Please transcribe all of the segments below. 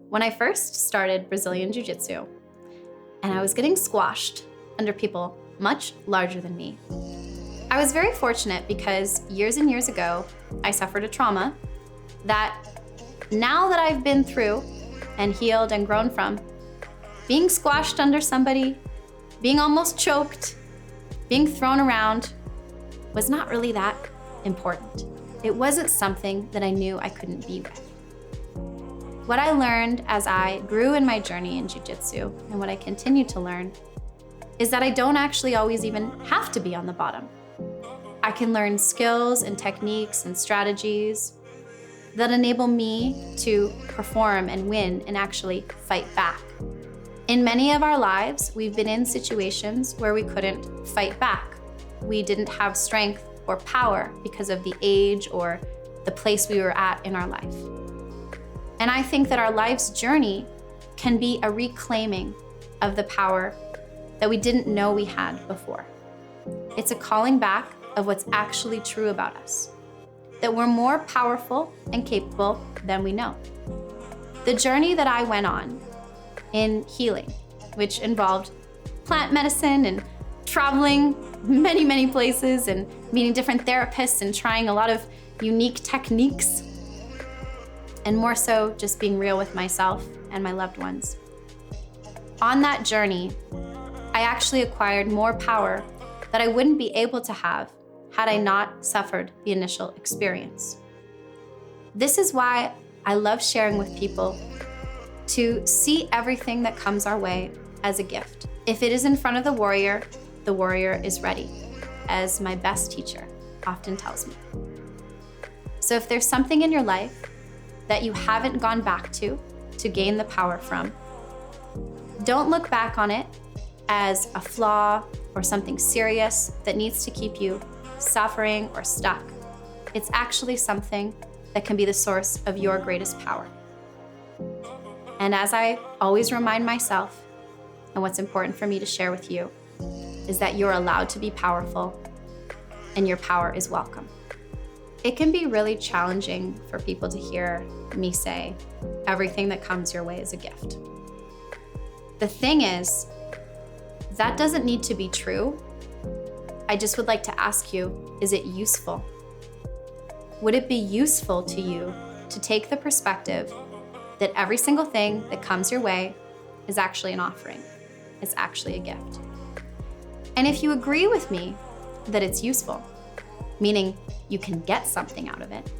when I first started Brazilian Jiu-Jitsu, and I was getting squashed under people much larger than me. I was very fortunate because years and years ago, I suffered a trauma that now that I've been through and healed and grown from, being squashed under somebody, being almost choked, being thrown around was not really that important. It wasn't something that I knew I couldn't be with. What I learned as I grew in my journey in Jiu-Jitsu, and what I continue to learn, is that I don't actually always even have to be on the bottom. I can learn skills and techniques and strategies that enable me to perform and win and actually fight back. In many of our lives, we've been in situations where we couldn't fight back. We didn't have strength or power because of the age or the place we were at in our life. And I think that our life's journey can be a reclaiming of the power that we didn't know we had before. It's a calling back of what's actually true about us, that we're more powerful and capable than we know. The journey that I went on in healing, which involved plant medicine and traveling many, many places and meeting different therapists and trying a lot of unique techniques, and more so just being real with myself and my loved ones. On that journey, I actually acquired more power that I wouldn't be able to have had I not suffered the initial experience. This is why I love sharing with people to see everything that comes our way as a gift. If it is in front of the warrior is ready, as my best teacher often tells me. So if there's something in your life that you haven't gone back to gain the power from, don't look back on it as a flaw or something serious that needs to keep you suffering or stuck. It's actually something that can be the source of your greatest power. And as I always remind myself, and what's important for me to share with you, is that you're allowed to be powerful and your power is welcome. It can be really challenging for people to hear me say, everything that comes your way is a gift. The thing is, that doesn't need to be true. I just would like to ask you, is it useful? Would it be useful to you to take the perspective that every single thing that comes your way is actually an offering? It's actually a gift. And if you agree with me that it's useful, meaning you can get something out of it,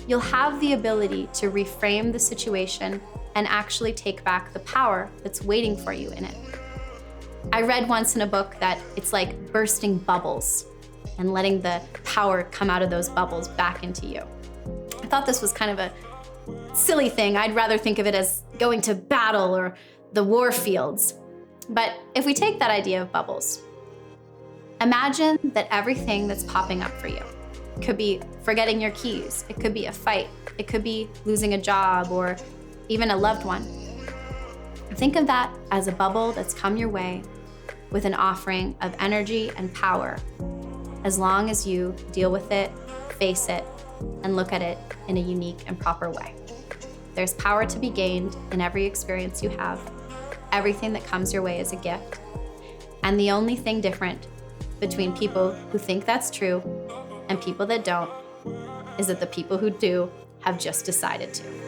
you'll have the ability to reframe the situation and actually take back the power that's waiting for you in it. I read once in a book that it's like bursting bubbles and letting the power come out of those bubbles back into you. I thought this was kind of a silly thing. I'd rather think of it as going to battle or the war fields. But if we take that idea of bubbles, imagine that everything that's popping up for you could be forgetting your keys, it could be a fight, it could be losing a job or even a loved one. Think of that as a bubble that's come your way with an offering of energy and power, as long as you deal with it, face it, and look at it in a unique and proper way. There's power to be gained in every experience you have. Everything that comes your way is a gift. And the only thing different between people who think that's true and people that don't is that the people who do have just decided to.